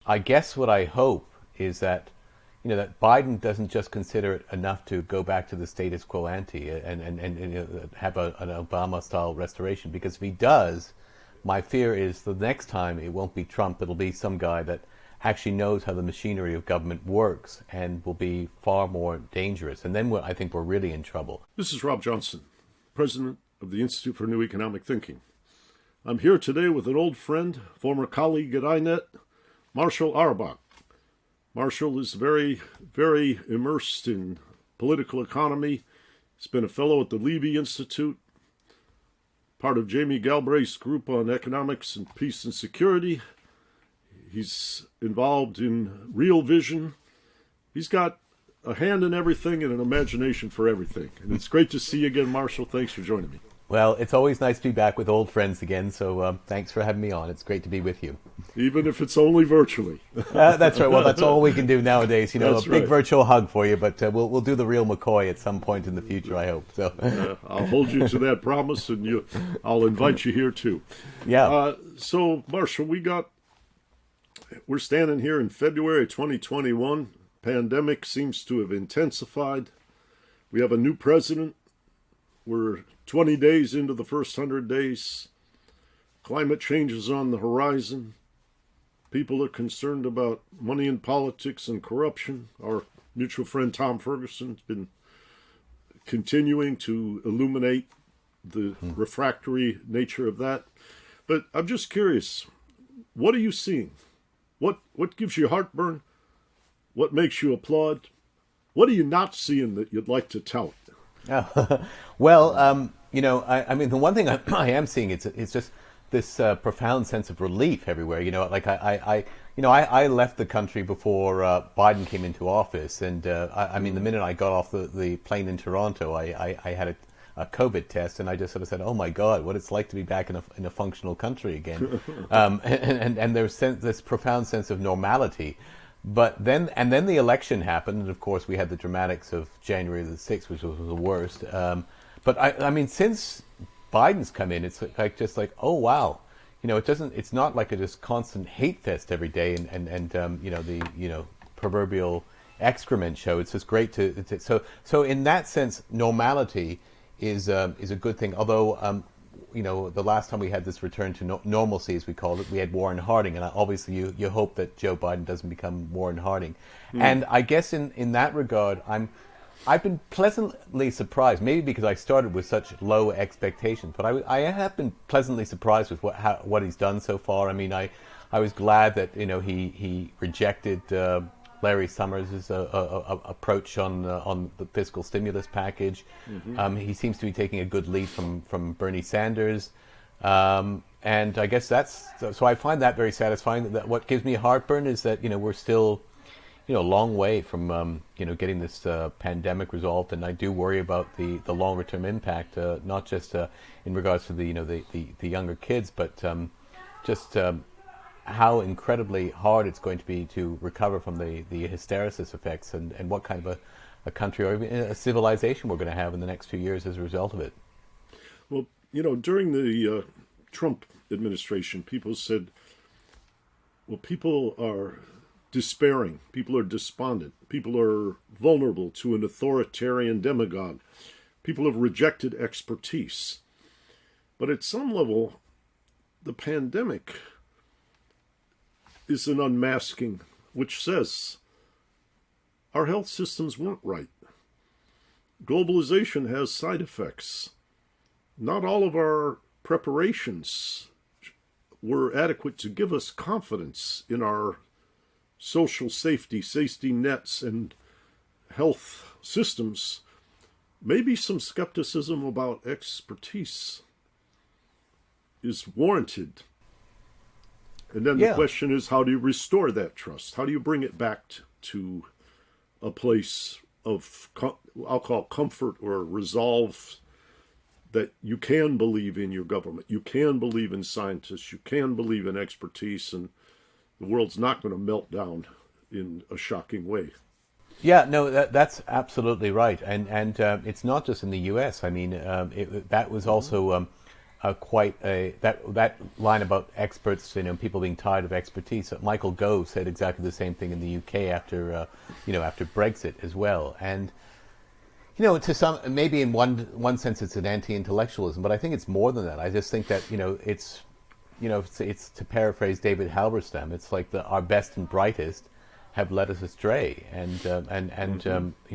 I guess what I hope is that, that Biden doesn't just consider it enough to go back to the status quo ante and have an Obama-style restoration. Because if he does, my fear is the next time it won't be Trump, it'll be some guy that actually knows how the machinery of government works and will be far more dangerous. And then I think we're really in trouble. This is Rob Johnson, president of the Institute for New Economic Thinking. I'm here today with an old friend, former colleague at INET, Marshall Auerback. Marshall is very, very immersed in political economy. He's been a fellow at the Levy Institute, part of Jamie Galbraith's group on economics and peace and security. He's involved in Real Vision. He's got a hand in everything and an imagination for everything. And it's great to see you again, Marshall. Thanks for joining me. Well, it's always nice to be back with old friends again, so thanks for having me on. It's great to be with you. Even if it's only virtually. That's right. Well, that's all we can do nowadays. That's a big right. virtual hug for you, but we'll do the real McCoy at some point in the future, I hope. So I'll hold you to that promise, and I'll invite you here too. Yeah. So, Marshall, we're standing here in February 2021. Pandemic seems to have intensified. We have a new president. We're 20 days into the first 100 days. Climate change is on the horizon. People are concerned about money in politics and corruption. Our mutual friend Tom Ferguson has been continuing to illuminate the refractory nature of that. But I'm just curious, what are you seeing? What gives you heartburn? What makes you applaud? What are you not seeing that you'd like to tout? Well, I mean, the one thing I am seeing it's just this profound sense of relief everywhere. Like I left the country before Biden came into office, and I mean, the minute I got off the plane in Toronto, I had a COVID test, and I just sort of said, "Oh my God, what it's like to be back in a functional country again," and there's this profound sense of normality. But then the election happened, and of course we had the dramatics of January the 6th, which was the worst. But I mean, since Biden's come in, it's like, oh wow, it's not like a just constant hate fest every day, and the proverbial excrement show. It's just great so in that sense, normality is a good thing. Although the last time we had this return to normalcy, as we called it, we had Warren Harding, and obviously you hope that Joe Biden doesn't become Warren Harding. And I guess in that regard, I've been pleasantly surprised, maybe because I started with such low expectations, but I have been pleasantly surprised with what he's done so far. I mean, I was glad that he rejected Larry Summers' approach on the fiscal stimulus package. He seems to be taking a good lead from Bernie Sanders, and I guess so. I find that very satisfying. That what gives me heartburn is that we're still a long way from getting this pandemic resolved, and I do worry about the longer term impact, not just in regards to the younger kids, but just how incredibly hard it's going to be to recover from the hysteresis effects, and what kind of a country or even a civilization we're going to have in the next few years as a result of it. Well, during the Trump administration, people said, well, people are despairing, people are despondent, people are vulnerable to an authoritarian demagogue, people have rejected expertise. But at some level, the pandemic is an unmasking which says our health systems weren't right. Globalization has side effects. Not all of our preparations were adequate to give us confidence in our social safety nets, and health systems. Maybe some skepticism about expertise is warranted. And then the question is, how do you restore that trust? How do you bring it back to a place of, I'll call comfort or resolve, that you can believe in your government, you can believe in scientists, you can believe in expertise, and the world's not going to melt down in a shocking way. Yeah, no, that's absolutely right, and it's not just in the U.S. I mean, that was also quite a that line about experts, people being tired of expertise. Michael Gove said exactly the same thing in the UK after Brexit as well. And to some, maybe in one sense it's an anti-intellectualism, but I think it's more than that. I just think that it's to paraphrase David Halberstam. It's like our best and brightest have led us astray, and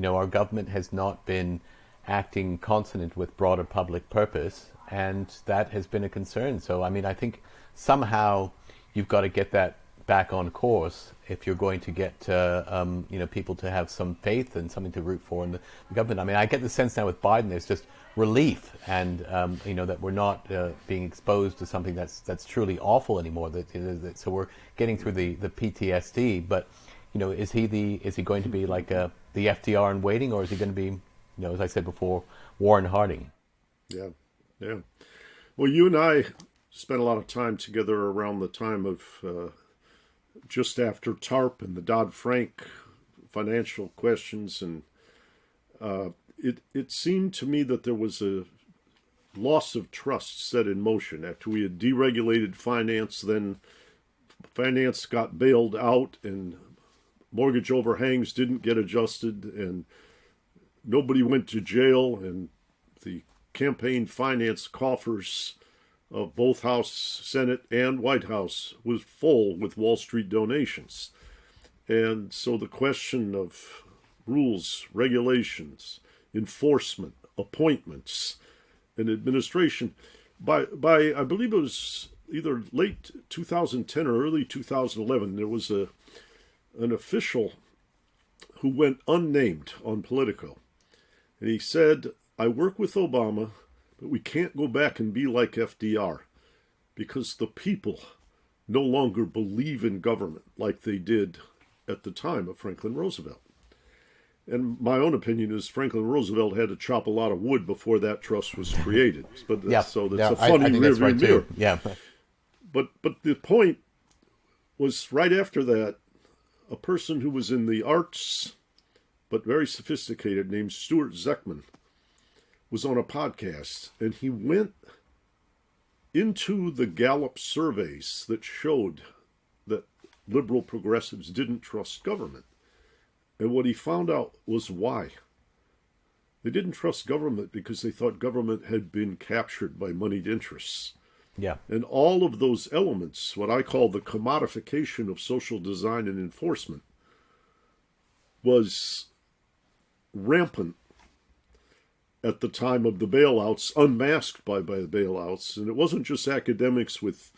our government has not been acting consonant with broader public purpose, and that has been a concern. So, I think somehow you've got to get that back on course if you're going to get people to have some faith and something to root for in the government. I get the sense now with Biden there's just relief, and that we're not being exposed to something that's truly awful anymore. So we're getting through the PTSD. But is he going to be like the FDR in waiting, or is he going to be, as I said before, Warren Harding? Yeah. Well, you and I spent a lot of time together around the time of just after TARP and the Dodd-Frank financial questions, and it seemed to me that there was a loss of trust set in motion after we had deregulated finance. Then finance got bailed out, and mortgage overhangs didn't get adjusted, and nobody went to jail, and the campaign finance coffers of both House, Senate, and White House was full with Wall Street donations. And so the question of rules, regulations, enforcement, appointments, and administration, by I believe it was either late 2010 or early 2011, there was an official who went unnamed on Politico. And he said, I work with Obama, but we can't go back and be like FDR because the people no longer believe in government like they did at the time of Franklin Roosevelt. And my own opinion is Franklin Roosevelt had to chop a lot of wood before that trust was created. But so that's a funny rearview mirror. Yeah. But the point was right after that, a person who was in the arts but very sophisticated named Stuart Zeckman was on a podcast, and he went into the Gallup surveys that showed that liberal progressives didn't trust government. And what he found out was why. They didn't trust government because they thought government had been captured by moneyed interests. Yeah. And all of those elements, what I call the commodification of social design and enforcement, was rampant at the time of the bailouts, unmasked by the bailouts. And it wasn't just academics with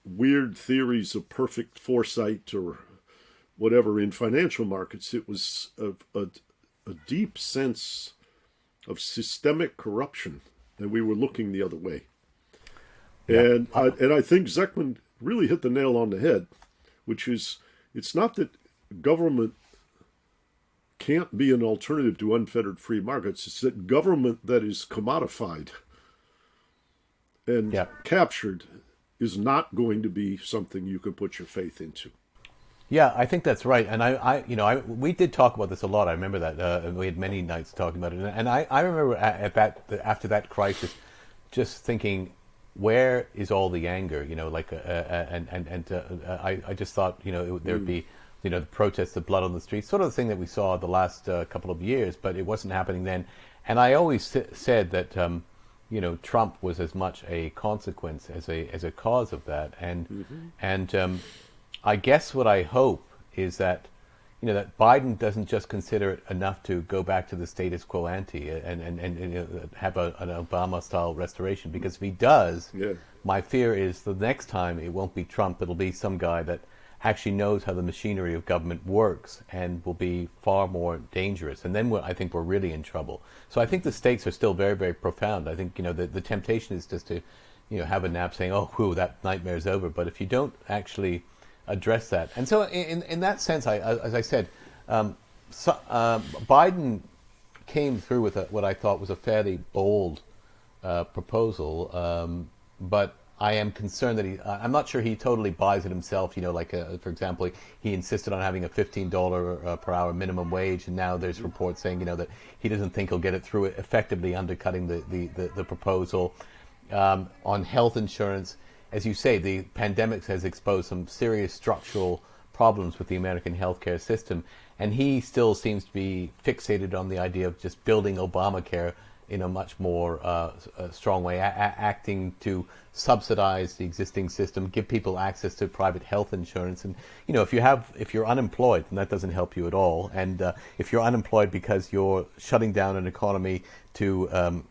weird theories of perfect foresight or whatever in financial markets. It was a deep sense of systemic corruption, and we were looking the other way. Yeah. And I think Zeckman really hit the nail on the head, which is, it's not that government can't be an alternative to unfettered free markets. It's that government that is commodified and captured is not going to be something you can put your faith into. Yeah, I think that's right. And we did talk about this a lot. I remember that we had many nights talking about it. And I remember after that crisis, just thinking, where is all the anger? I just thought, there'd be, the protests, the blood on the streets, sort of the thing that we saw the last couple of years, but it wasn't happening then. And I always said that, Trump was as much a consequence as a cause of that. And I guess what I hope is that, that Biden doesn't just consider it enough to go back to the status quo ante and have an Obama-style restoration. Because if he does, my fear is the next time it won't be Trump, it'll be some guy that actually knows how the machinery of government works and will be far more dangerous. And then I think we're really in trouble. So I think the stakes are still very, very profound. I think, the temptation is just to, have a nap saying, oh, whew, that nightmare's over. But if you don't actually address that. And so in that sense, as I said, Biden came through with what I thought was a fairly bold proposal, but I am concerned that I'm not sure he totally buys it himself. For example, he insisted on having a $15 per hour minimum wage, and now there's reports saying, that he doesn't think he'll get it through, effectively undercutting the proposal. on health insurance. As you say, the pandemic has exposed some serious structural problems with the American healthcare system, and he still seems to be fixated on the idea of just building Obamacare in a much more strong way, acting to subsidize the existing system, give people access to private health insurance. And if you're unemployed, then that doesn't help you at all. And if you're unemployed because you're shutting down an economy to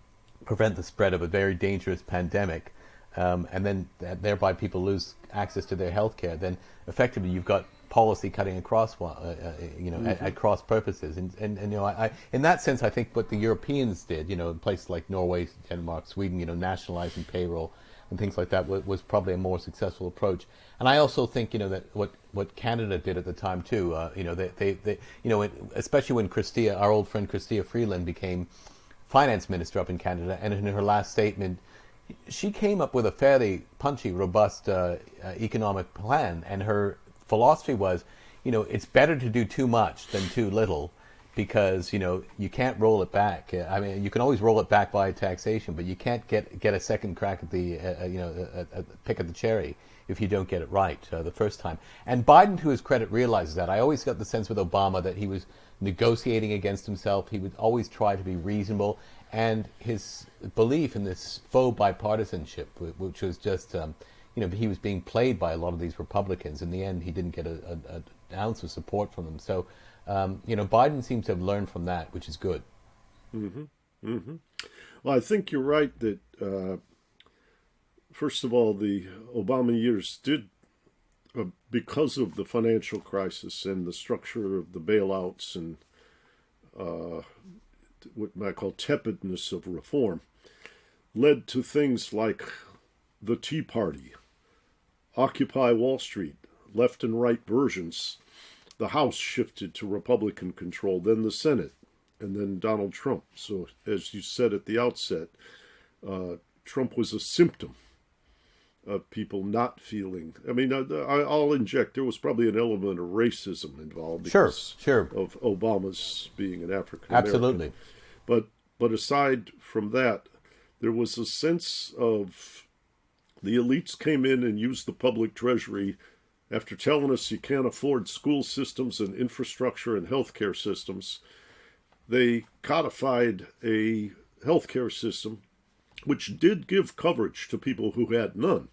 prevent the spread of a very dangerous pandemic, and then thereby people lose access to their health care, then effectively you've got policy cutting across, at cross purposes. And in that sense, I think what the Europeans did, in places like Norway, Denmark, Sweden, nationalizing payroll and things like that was probably a more successful approach. And I also think, that what Canada did at the time too, especially when our old friend Chrystia Freeland became finance minister up in Canada, and in her last statement, she came up with a fairly punchy, robust economic plan, and her philosophy was, it's better to do too much than too little, because you can't roll it back. I mean, you can always roll it back by taxation, but you can't get a second crack at the pick at the cherry if you don't get it right the first time. And Biden, to his credit, realizes that. I always got the sense with Obama that he was negotiating against himself. He would always try to be reasonable, and his belief in this faux bipartisanship, which was just he was being played by a lot of these Republicans. In the end, he didn't get an ounce of support from them. So, Biden seems to have learned from that, which is good. Mm-hmm. Mm-hmm. Well, I think you're right that, first of all, the Obama years did, because of the financial crisis and the structure of the bailouts and what I call tepidness of reform, led to things like the Tea Party, Occupy Wall Street, left and right versions. The House shifted to Republican control, then the Senate, and then Donald Trump. So, as you said at the outset, Trump was a symptom of people not feeling. I mean, I'll inject, there was probably an element of racism involved because of Obama's being an African American. Absolutely. But aside from that, there was a sense of the elites came in and used the public treasury after telling us you can't afford school systems and infrastructure and healthcare systems. They codified a healthcare system which did give coverage to people who had none,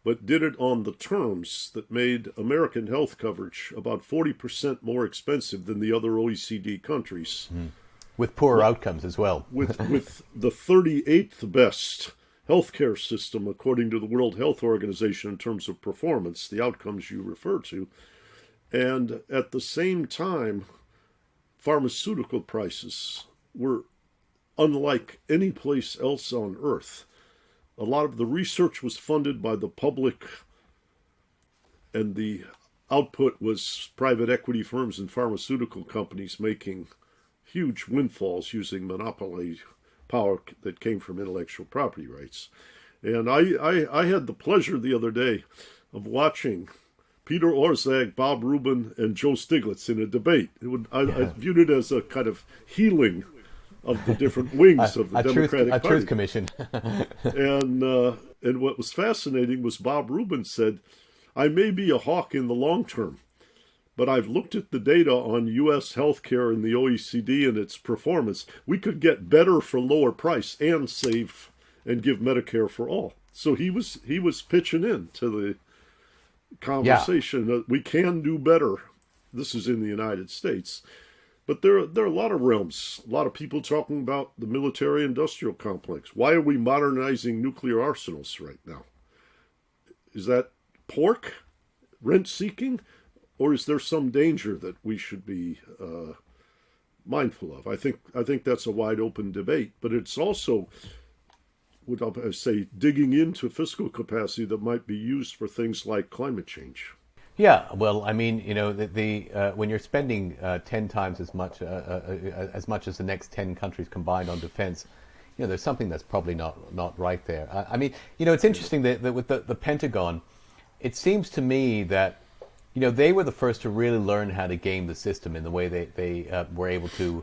but did it on the terms that made American health coverage about 40% more expensive than the other OECD countries. With poorer outcomes as well. with the 38th best healthcare system, according to the World Health Organization, in terms of performance, the outcomes you refer to. And at the same time, pharmaceutical prices were unlike any place else on earth. A lot of the research was funded by the public, and the output was private equity firms and pharmaceutical companies making huge windfalls using monopoly power that came from intellectual property rights. And I had the pleasure the other day of watching Peter Orszag, Bob Rubin, and Joe Stiglitz in a debate. I viewed it as a kind of healing of the different wings of the Democratic Party. A truth commission. And what was fascinating was Bob Rubin said, I may be a hawk in the long term, but I've looked at the data on U.S. healthcare in the OECD and its performance. We could get better for lower price and save and give Medicare for all. So he was pitching in to the conversation that we can do better. This is in the United States. But there are a lot of realms, a lot of people talking about the military-industrial complex. Why are we modernizing nuclear arsenals right now? Is that pork, rent-seeking? Or is there some danger that we should be mindful of? I think that's a wide open debate, but it's also, would I say, digging into fiscal capacity that might be used for things like climate change. Yeah, well, I mean, when you're spending 10 times as much as the next 10 countries combined on defense, there's something that's probably not right there. I mean, it's interesting that with the Pentagon, it seems to me that they were the first to really learn how to game the system in the way they were able to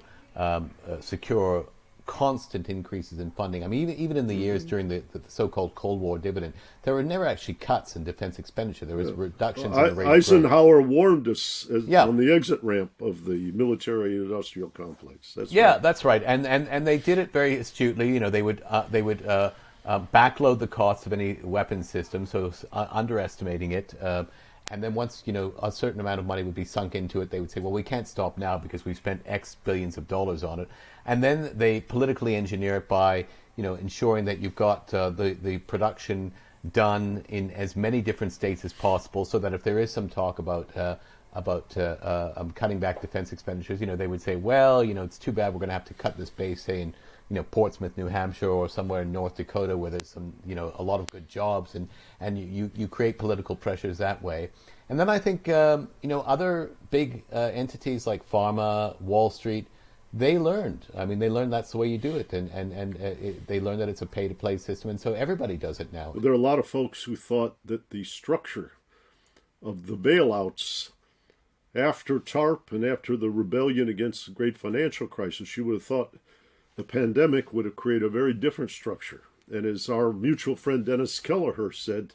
secure constant increases in funding. I mean, even in the years during the so-called Cold War dividend, there were never actually cuts in defense expenditure. There was reductions in the rate of growth. Eisenhower warned us Yeah. on the exit ramp of the military-industrial complex. That's Yeah, right. that's right, and they did it very astutely. You know, they would backload the cost of any weapon system, so underestimating it. And then once a certain amount of money would be sunk into it, they would say, "Well, we can't stop now because we've spent X billions of dollars on it." And then they politically engineer it by ensuring that you've got the production done in as many different states as possible, so that if there is some talk about cutting back defense expenditures, they would say, well, it's too bad we're going to have to cut this base, say in Portsmouth, New Hampshire, or somewhere in North Dakota where there's some a lot of good jobs, and you create political pressures that way. And then I think other big entities like pharma, Wall Street, they learned. I mean, they learned that's the way you do it, and they learned that it's a pay-to-play system, and so everybody does it now. There are a lot of folks who thought that the structure of the bailouts after TARP and after the rebellion against the great financial crisis, you would have thought the pandemic would have created a very different structure. And as our mutual friend Dennis Kelleher said,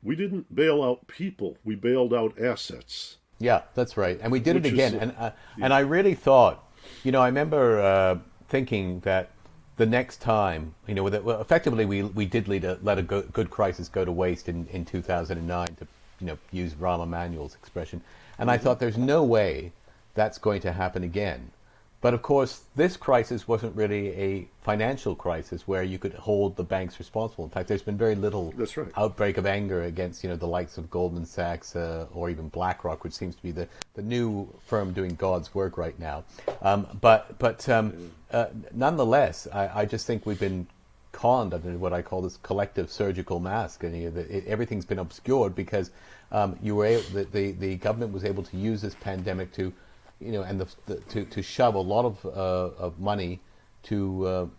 we didn't bail out people, we bailed out assets. Yeah, that's right. And we did it again. And I really thought, I remember thinking that the next time, effectively we did let a good crisis go to waste in 2009, to use Rahm Emanuel's expression. And I thought there's no way that's going to happen again. But of course, this crisis wasn't really a financial crisis where you could hold the banks responsible. In fact, there's been very little outbreak of anger against the likes of Goldman Sachs or even BlackRock, which seems to be the new firm doing God's work right now. But nonetheless, I just think we've been conned under what I call this collective surgical mask, and everything's been obscured because the government was able to use this pandemic to to shove a lot of money to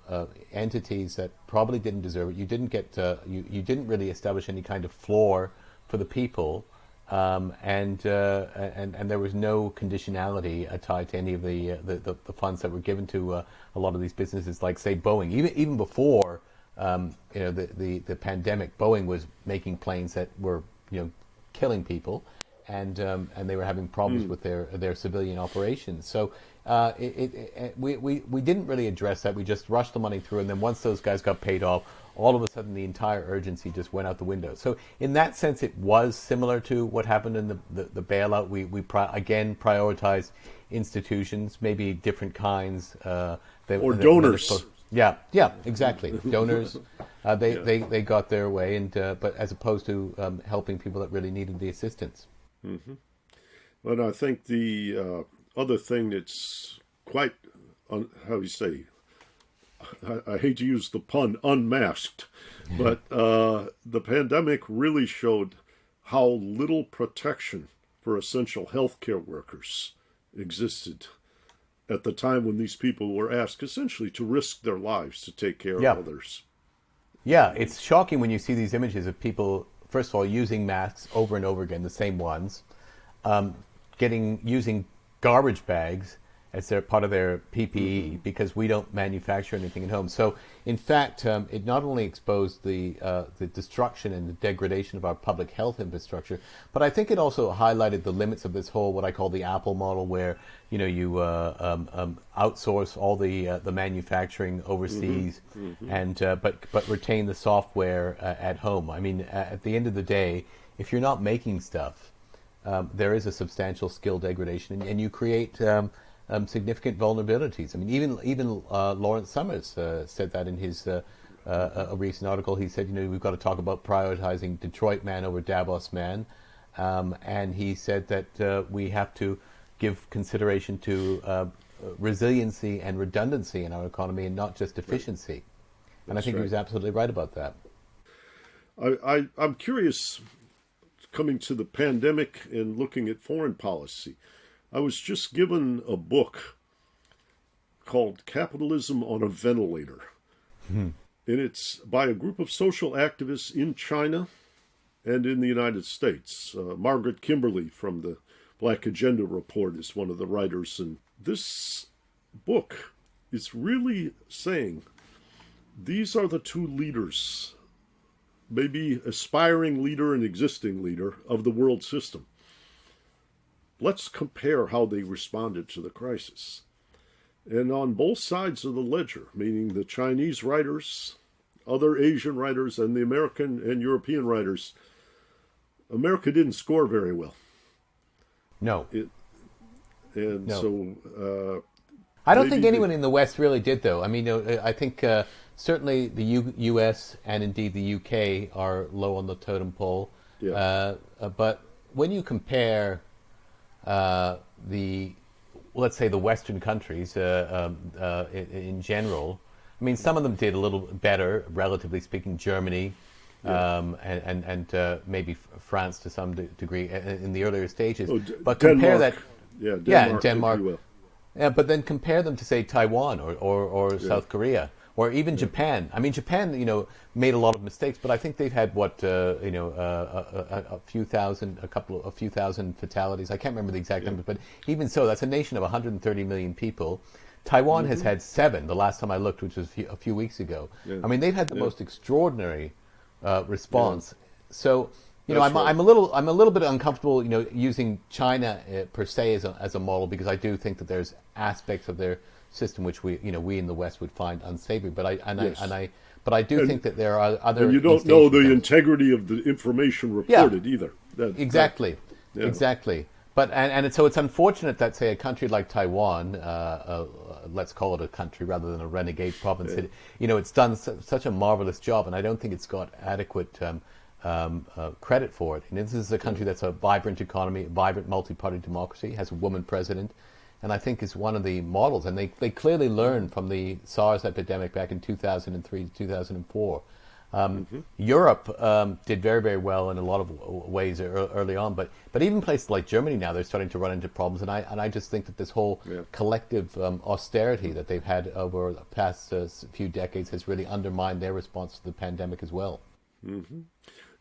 entities that probably didn't deserve it. You didn't get you didn't really establish any kind of floor for the people, and there was no conditionality tied to any of the funds that were given to a lot of these businesses, like say Boeing. Even before the pandemic, Boeing was making planes that were killing people. And they were having problems with their civilian operations. So we didn't really address that. We just rushed the money through, and then once those guys got paid off, all of a sudden the entire urgency just went out the window. So in that sense, it was similar to what happened in the bailout. We again prioritized institutions, maybe different kinds. Or donors. Yeah, exactly. Donors, they got their way, and but as opposed to helping people that really needed the assistance. Mm-hmm. But I think the other thing that's quite, how do you say, I hate to use the pun, unmasked, but the pandemic really showed how little protection for essential healthcare workers existed at the time when these people were asked essentially to risk their lives to take care of others. Yeah, it's shocking when you see these images of people, first of all, using masks over and over again, the same ones, using garbage bags as their part of their PPE because we don't manufacture anything at home. So, in fact, it not only exposed the destruction and the degradation of our public health infrastructure, but I think it also highlighted the limits of this whole what I call the Apple model, where you outsource all the manufacturing overseas, and but retain the software at home. I mean, at the end of the day, if you're not making stuff, there is a substantial skill degradation, and you create significant vulnerabilities. I mean, even Lawrence Summers said that in his a recent article. He said, we've got to talk about prioritizing Detroit man over Davos man, and he said that we have to give consideration to resiliency and redundancy in our economy, and not just efficiency. Right. And I think he was absolutely right about that. I'm curious, coming to the pandemic and looking at foreign policy. I was just given a book called Capitalism on a Ventilator. And it's by a group of social activists in China and in the United States. Margaret Kimberly from the Black Agenda Report is one of the writers. And this book is really saying these are the two leaders, maybe aspiring leader and existing leader of the world system. Let's compare how they responded to the crisis. And on both sides of the ledger, meaning the Chinese writers, other Asian writers, and the American and European writers, America didn't score very well. No. No. So I don't think anyone in the West really did, though. I mean, I think certainly the U.S. and indeed the U.K. are low on the totem pole. Yeah. But when you compare let's say the Western countries in general, I mean, some of them did a little better, relatively speaking. Germany, and maybe France to some degree in the earlier stages. But compare Denmark. that, Denmark. Yeah, but then compare them to, say, Taiwan or South Korea or even Japan. I mean, Japan, made a lot of mistakes, but I think they've had a few thousand fatalities. I can't remember the exact numbers, but even so, that's a nation of 130 million people. Taiwan has had 7 the last time I looked, which was a few weeks ago. Yeah. I mean, they've had the most extraordinary response. Yeah. So, I'm a little bit uncomfortable, using China per se as a model, because I do think that there's aspects of their system which we in the West would find unsavory. But I do think that there are other. And you don't know the integrity of the information reported either. Exactly. But so it's unfortunate that, say, a country like Taiwan, let's call it a country rather than a renegade province, it's done such a marvelous job, and I don't think it's got adequate credit for it. And this is a country that's a vibrant economy, vibrant multi-party democracy, has a woman president, and I think is one of the models. And they clearly learned from the SARS epidemic back in 2003 to 2004. Europe did very, very well in a lot of ways early on, but even places like Germany now, they're starting to run into problems, and I just think that this whole collective austerity that they've had over the past few decades has really undermined their response to the pandemic as well. Mm-hmm.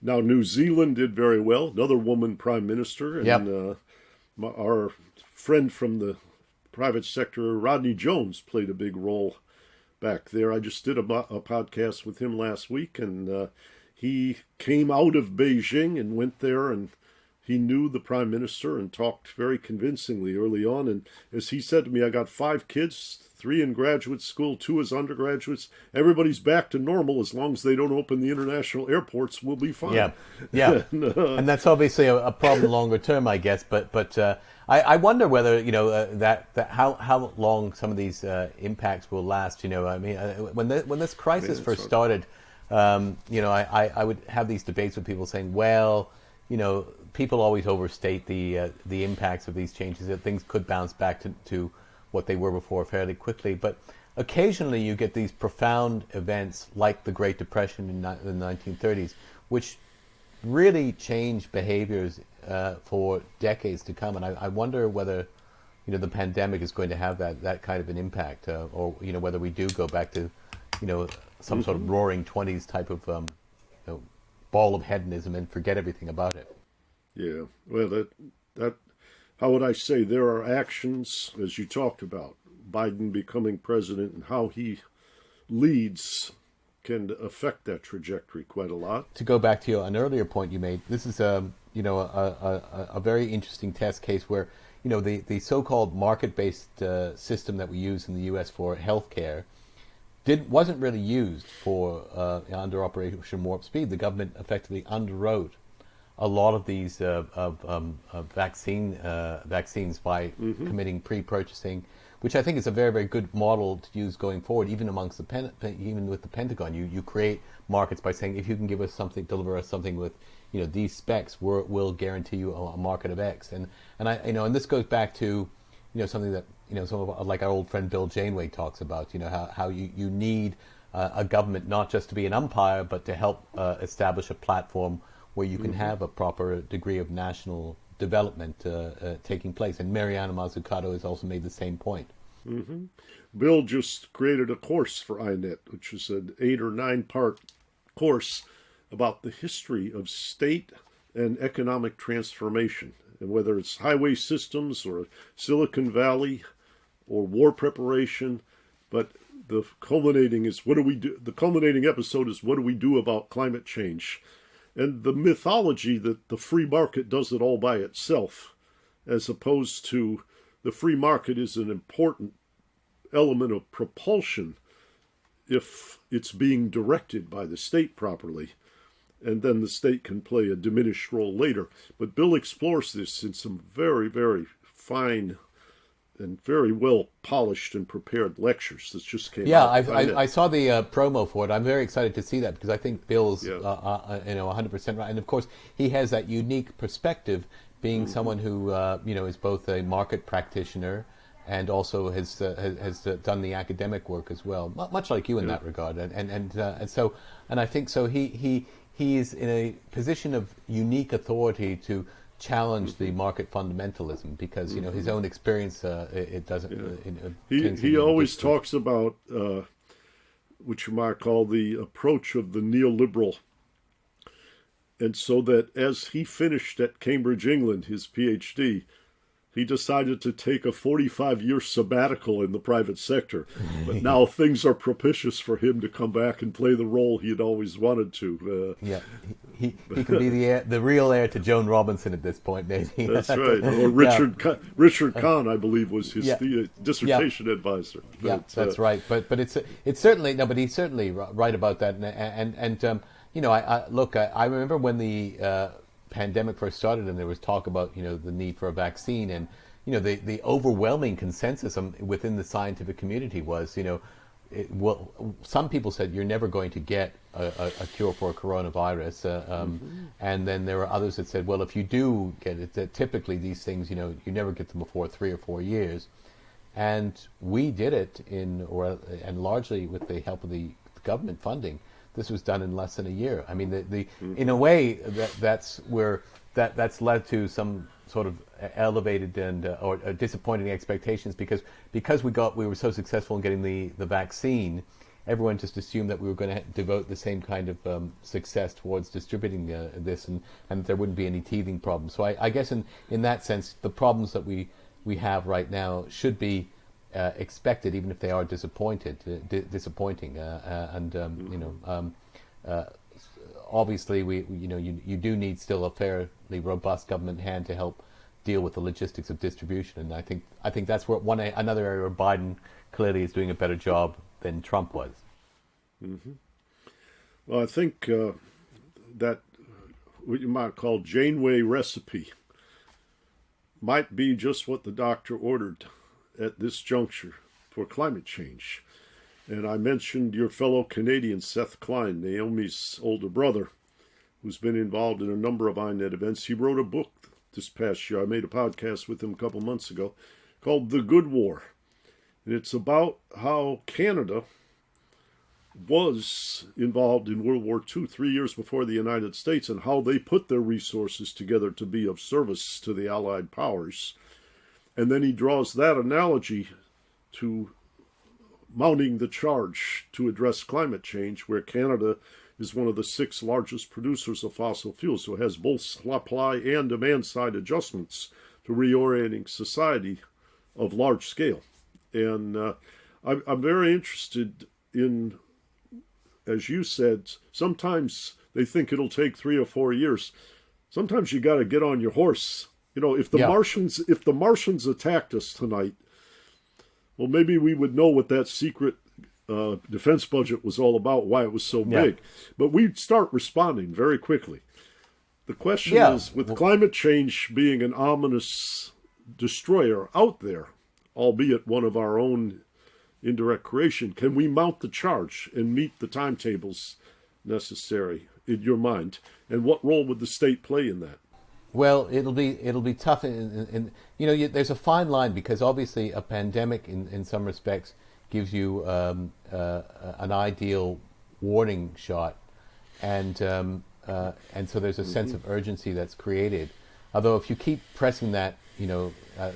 Now, New Zealand did very well. Another woman prime minister, and our friend from the private sector, Rodney Jones, played a big role back there. I just did a podcast with him last week, and he came out of Beijing and went there, and he knew the prime minister and talked very convincingly early on. And as he said to me, I got 5 kids, 3 in graduate school, 2 as undergraduates. Everybody's back to normal. As long as they don't open the international airports, we'll be fine. Yeah. And that's obviously a problem longer term, I guess. But I wonder whether how long some of these impacts will last. I mean, when this crisis first started, I would have these debates with people saying, well, people always overstate the impacts of these changes, that things could bounce back to what they were before fairly quickly. But occasionally you get these profound events like the Great Depression in the 1930s, which really change behaviors for decades to come. And I wonder whether the pandemic is going to have that kind of an impact, or whether we do go back to some sort of roaring 20s type of ball of hedonism and forget everything about it. Yeah, well, that how would I say, there are actions, as you talked about, Biden becoming president and how he leads can affect that trajectory quite a lot. To go back to an earlier point you made, this is a very interesting test case where the so-called market-based system that we use in the U.S. for healthcare wasn't really used for under Operation Warp Speed. The government effectively underwrote a lot of these vaccines by committing pre-purchasing, which I think is a very, very good model to use going forward, even amongst even with the Pentagon. You create markets by saying, if you can give us something, deliver us something with these specs, we'll guarantee you a market of X. And and this goes back to something that some of, like our old friend Bill Janeway talks about. How you need a government not just to be an umpire, but to help establish a platform where you can have a proper degree of national development taking place. And Mariana Mazzucato has also made the same point. Mm-hmm. Bill just created a course for INET, which is an 8 or 9 part course about the history of state and economic transformation, and whether it's highway systems or Silicon Valley or war preparation, But the culminating is what do we do? The culminating episode is what do we do about climate change? And the mythology that the free market does it all by itself, as opposed to the free market is an important element of propulsion if it's being directed by the state properly. And then the state can play a diminished role later. But Bill explores this in some very, very fine and very well polished and prepared lectures that just came out. Yeah, I saw the promo for it. I'm very excited to see that because I think Bill's 100% right. And of course, he has that unique perspective, being someone who is both a market practitioner and also has done the academic work as well, much like you in that regard. And I think so. He's in a position of unique authority to challenge the market fundamentalism because his own experience it doesn't. He always talks about what you might call the approach of the neoliberal, and so that as he finished at Cambridge, England, his PhD, he decided to take a 45-year sabbatical in the private sector. But now things are propitious for him to come back and play the role he had always wanted to. He can be the real heir to Joan Robinson at this point, maybe. That's right. Or Richard Kahn, I believe, was his dissertation advisor. That's right. But it's certainly no. But he's certainly right about that. I remember when the pandemic first started and there was talk about the need for a vaccine, and the overwhelming consensus within the scientific community was some people said you're never going to get a cure for a coronavirus, and then there were others that said, well, if you do get it, that typically these things you never get them before 3 or 4 years, and we did it and largely with the help of the government funding. This was done in less than a year. I mean, in a way, that's led to some sort of elevated or disappointing expectations because we were so successful in getting the vaccine. Everyone just assumed that we were going to devote the same kind of success towards distributing this, and there wouldn't be any teething problems. So I guess in that sense, the problems that we have right now should be expected, even if they are disappointing. Obviously, you do need still a fairly robust government hand to help deal with the logistics of distribution, and I think that's where another area where Biden clearly is doing a better job than Trump was. Mm-hmm. Well, I think that what you might call Janeway recipe might be just what the doctor ordered at this juncture for climate change. And I mentioned your fellow Canadian, Seth Klein, Naomi's older brother, who's been involved in a number of INET events. He wrote a book this past year. I made a podcast with him a couple months ago called The Good War. And it's about how Canada was involved in World War II 3 years before the United States, and how they put their resources together to be of service to the Allied powers. And then he draws that analogy to mounting the charge to address climate change, where Canada is one of the 6 largest producers of fossil fuels, so it has both supply and demand side adjustments to reorienting society of large scale. And I'm very interested in, as you said, sometimes they think it'll take 3 or 4 years. Sometimes you got to get on your horse. If the Martians attacked us tonight, well, maybe we would know what that secret defense budget was all about, why it was so big. But we'd start responding very quickly. The question is, with climate change being an ominous destroyer out there, albeit one of our own indirect creation, can we mount the charge and meet the timetables necessary in your mind? And what role would the state play in that? Well, it'll be tough, there's a fine line, because obviously a pandemic in some respects gives you an ideal warning shot, and so there's a sense of urgency that's created. Although if you keep pressing that,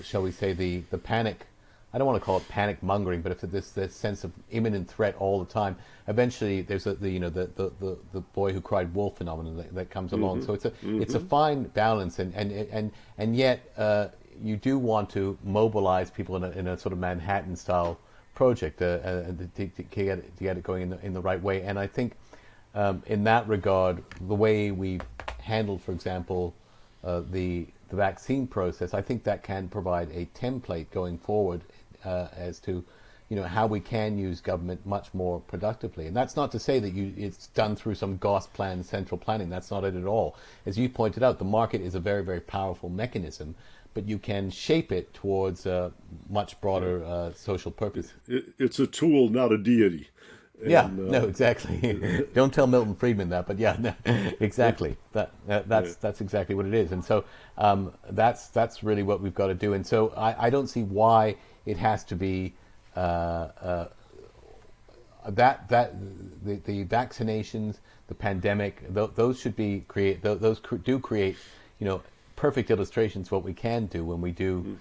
shall we say the panic, I don't want to call it panic mongering, but if this sense of imminent threat all the time, eventually there's the boy who cried wolf phenomenon that comes along. So it's a fine balance, and yet you do want to mobilize people in a sort of Manhattan style project to get it going in the right way. And I think in that regard, the way we handled, for example, the vaccine process, I think that can provide a template going forward as to how we can use government much more productively. And that's not to say that it's done through some GOS plan, central planning. That's not it at all. As you pointed out, the market is a very, very powerful mechanism, but you can shape it towards a much broader social purpose. It's a tool, not a deity. And, no, exactly. Don't tell Milton Friedman that, but no, exactly. That's exactly what it is. And so that's really what we've got to do. And so I don't see why it has to be the vaccinations, the pandemic. Those should be those do create perfect illustrations of what we can do when we do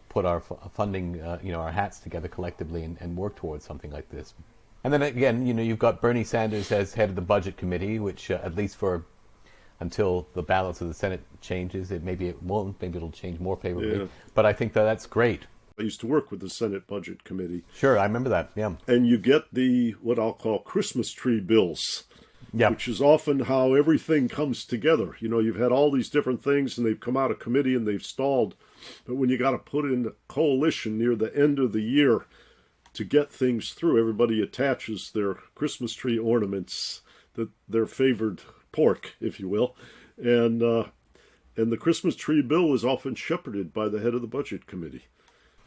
put our funding, our hats together collectively and work towards something like this. And then again, you've got Bernie Sanders as head of the Budget Committee, which at least until the balance of the Senate changes, maybe it won't, maybe it'll change more favorably. Yeah. But I think that's great. I used to work with the Senate Budget Committee. Sure, I remember that, yeah. And you get what I'll call Christmas tree bills, which is often how everything comes together. You've had all these different things, and they've come out of committee and they've stalled. But when you got to put in a coalition near the end of the year to get things through, everybody attaches their Christmas tree ornaments, their favored pork, if you will. And the Christmas tree bill is often shepherded by the head of the Budget Committee.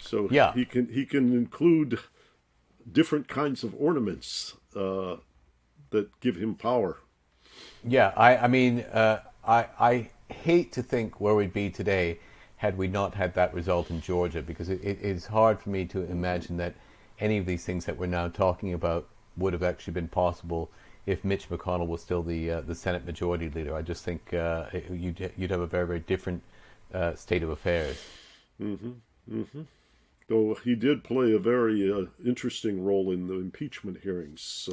So he can include different kinds of ornaments that give him power. Yeah, I hate to think where we'd be today had we not had that result in Georgia, because it is hard for me to imagine that any of these things that we're now talking about would have actually been possible if Mitch McConnell was still the Senate Majority Leader. I just think you'd have a very, very different state of affairs. Mm-hmm. Mm-hmm. Though he did play a very interesting role in the impeachment hearings.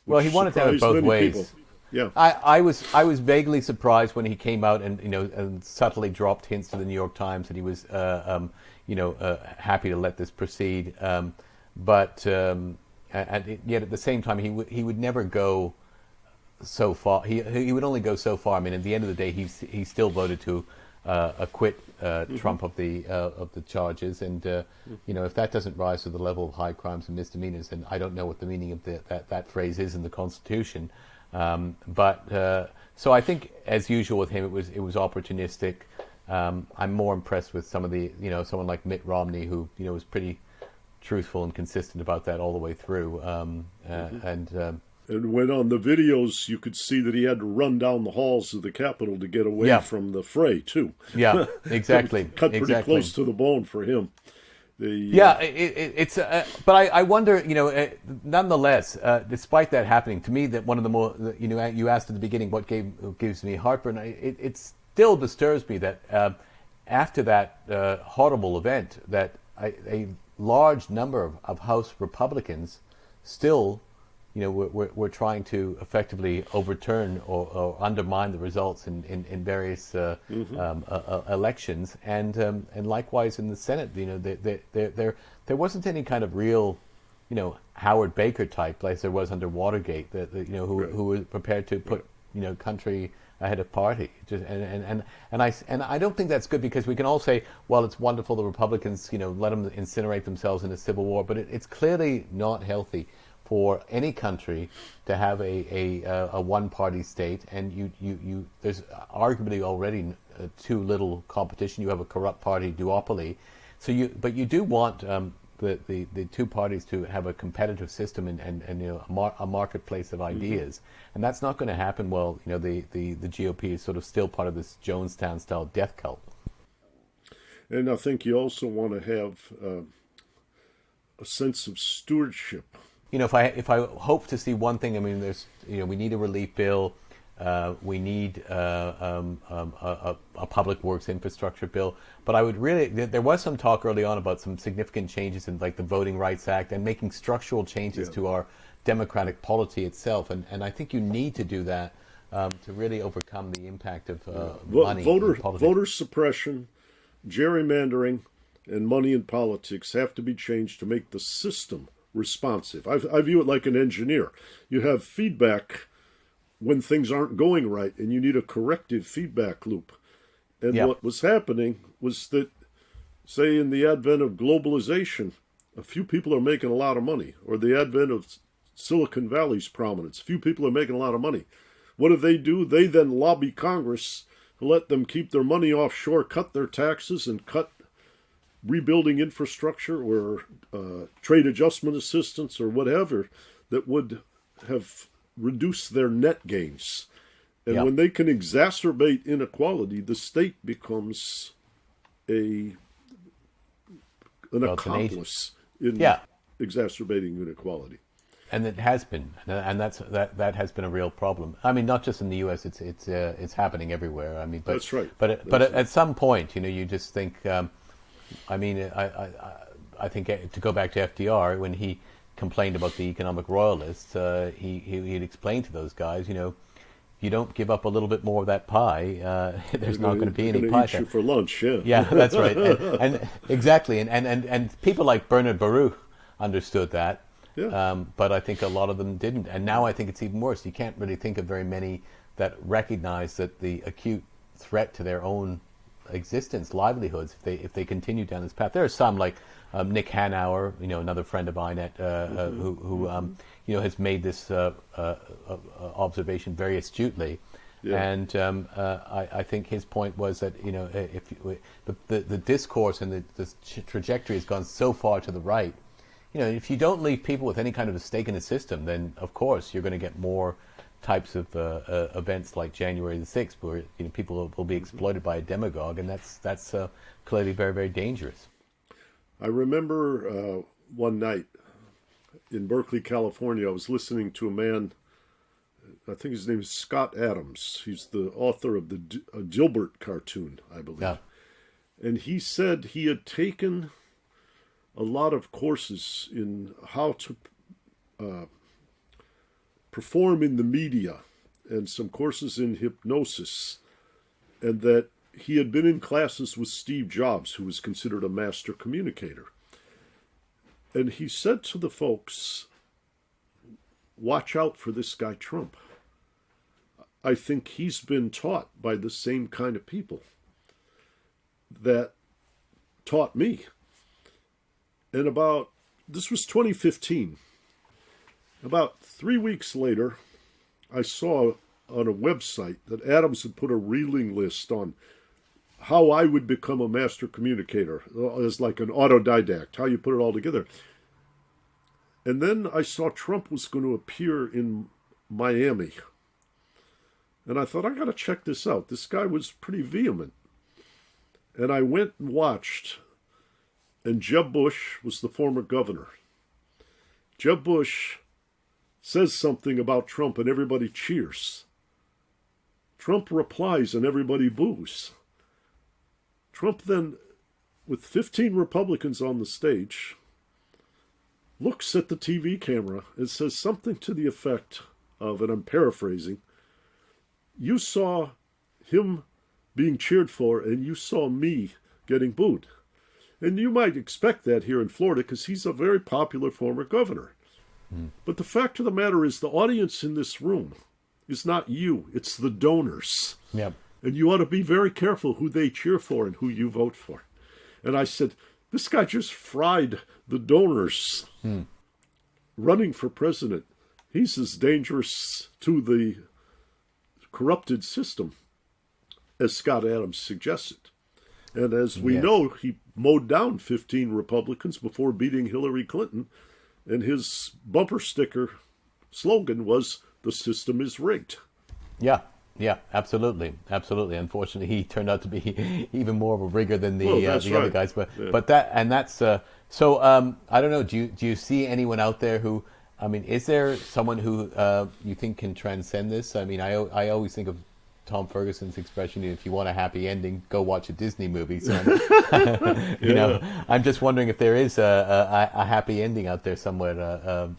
Well, he wanted to have it both ways. People. Yeah, I was vaguely surprised when he came out and subtly dropped hints to the New York Times that he was happy to let this proceed, but yet at the same time he would never go so far. He would only go so far. I mean, at the end of the day, he still voted to acquit Trump of the charges, and if that doesn't rise to the level of high crimes and misdemeanors, then I don't know what the meaning of that phrase is in the Constitution. But so I think, as usual with him, it was opportunistic. I'm more impressed with some of the someone like Mitt Romney, who was pretty truthful and consistent about that all the way through. And when on the videos, you could see that he had to run down the halls of the Capitol to get away from the fray, too. Yeah, exactly. Cut pretty close to the bone for him. It's but I wonder, nonetheless, despite that happening, to me, that one of the more, you asked at the beginning what gives me heartburn, it still disturbs me that after that horrible event, that a large number of House Republicans still we're trying to effectively overturn or undermine the results in various elections, and likewise in the Senate. There wasn't any kind of real, Howard Baker type like there was under Watergate, who was prepared to put country ahead of party. And I don't think that's good, because we can all say, well, it's wonderful the Republicans let them incinerate themselves in a civil war, but it's clearly not healthy for any country to have a one-party state, and you there's arguably already too little competition. You have a corrupt party duopoly, but you do want the two parties to have a competitive system and a marketplace of ideas, and that's not going to happen. Well, the GOP is sort of still part of this Jonestown style death cult. And I think you also want to have a sense of stewardship. If I hope to see one thing, I mean, there's we need a relief bill, we need a public works infrastructure bill, but I would really, there was some talk early on about some significant changes in like the Voting Rights Act and making structural changes to our democratic polity itself, and I think you need to do that to really overcome the impact of money. Voter suppression, gerrymandering, and money in politics have to be changed to make the system responsive. I view it like an engineer. You have feedback when things aren't going right, and you need a corrective feedback loop. And what was happening was that, say, in the advent of globalization, a few people are making a lot of money, or the advent of Silicon Valley's prominence, a few people are making a lot of money. What do? They then lobby Congress to let them keep their money offshore, cut their taxes, and cut rebuilding infrastructure or trade adjustment assistance or whatever that would have reduced their net gains. And when they can exacerbate inequality, the state becomes an accomplice in exacerbating inequality. And it has been, and that has been a real problem. I mean, not just in the U.S. It's happening everywhere. I mean, but that's right. But at some point, you just think. I mean, I think to go back to FDR, when he complained about the economic royalists, he'd explain to those guys, you don't give up a little bit more of that pie, there's not going to be any pie. Eat you for lunch, yeah. Yeah, that's right, and exactly, and people like Bernard Baruch understood that. Yeah. But I think a lot of them didn't, and now I think it's even worse. You can't really think of very many that recognize that the acute threat to their own existence, livelihoods, if they continue down this path. There are some like Nick Hanauer, another friend of mine who has made this observation very astutely. Yeah. And I think his point was that if the discourse and the trajectory has gone so far to the right. If you don't leave people with any kind of a stake in the system, then of course you're going to get more types of events like January the 6th, where people will be exploited by a demagogue, and that's clearly very, very dangerous. I remember one night in Berkeley, California, I was listening to a man. I think his name is Scott Adams. He's the author of the Dilbert cartoon, I believe. Yeah. And he said he had taken a lot of courses in how to perform in the media and some courses in hypnosis, and that he had been in classes with Steve Jobs, who was considered a master communicator. And he said to the folks, watch out for this guy Trump. I think he's been taught by the same kind of people that taught me. And this was 2015. About 3 weeks later, I saw on a website that Adams had put a reeling list on how I would become a master communicator, as like an autodidact, how you put it all together. And then I saw Trump was going to appear in Miami. And I thought, I got to check this out. This guy was pretty vehement. And I went and watched. And Jeb Bush was the former governor. Jeb Bush says something about Trump and everybody cheers. Trump replies and everybody boos. Trump then, with 15 Republicans on the stage, looks at the TV camera and says something to the effect of, and I'm paraphrasing, you saw him being cheered for and you saw me getting booed. And you might expect that here in Florida because he's a very popular former governor. Mm. But the fact of the matter is the audience in this room is not you, it's the donors. Yep. And you ought to be very careful who they cheer for and who you vote for. And I said, this guy just fried the donors running for president. He's as dangerous to the corrupted system as Scott Adams suggested. And as we know, he mowed down 15 Republicans before beating Hillary Clinton. And his bumper sticker slogan was, the system is rigged. Yeah, absolutely. Unfortunately, he turned out to be even more of a rigger than the other guys. But that's so. I don't know. Do you see anyone out there who? I mean, is there someone who you think can transcend this? I mean, I always think of Tom Ferguson's expression: "If you want a happy ending, go watch a Disney movie." So, you know, I'm just wondering if there is a happy ending out there somewhere.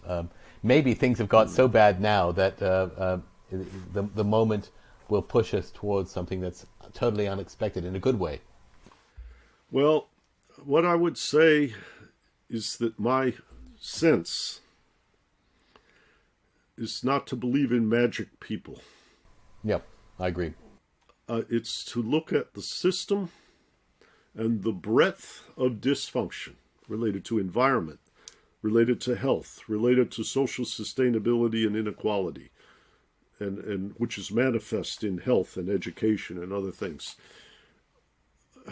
Maybe things have got so bad now that the moment will push us towards something that's totally unexpected in a good way. Well, What I would say is that my sense is not to believe in magic people. Yep, I agree. It's to look at the system and the breadth of dysfunction related to environment, related to health, related to social sustainability and inequality, and which is manifest in health and education and other things,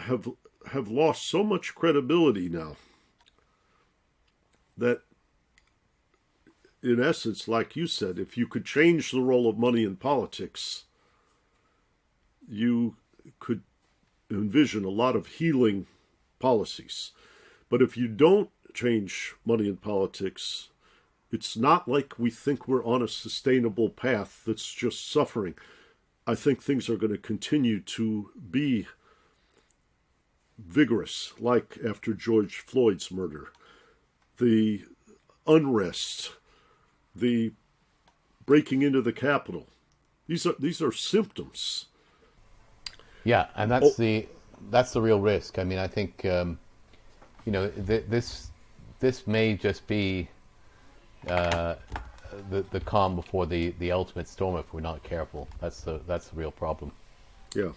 have lost so much credibility now that, in essence, like you said, if you could change the role of money in politics, you could envision a lot of healing policies. But if you don't change money in politics, it's not like we think we're on a sustainable path that's just suffering. I think things are going to continue to be vigorous, like after George Floyd's murder. The unrest, the breaking into the Capitol, these are symptoms. Yeah, and that's the real risk. I mean, I think this may just be the calm before the ultimate storm if we're not careful. That's the real problem. Yeah.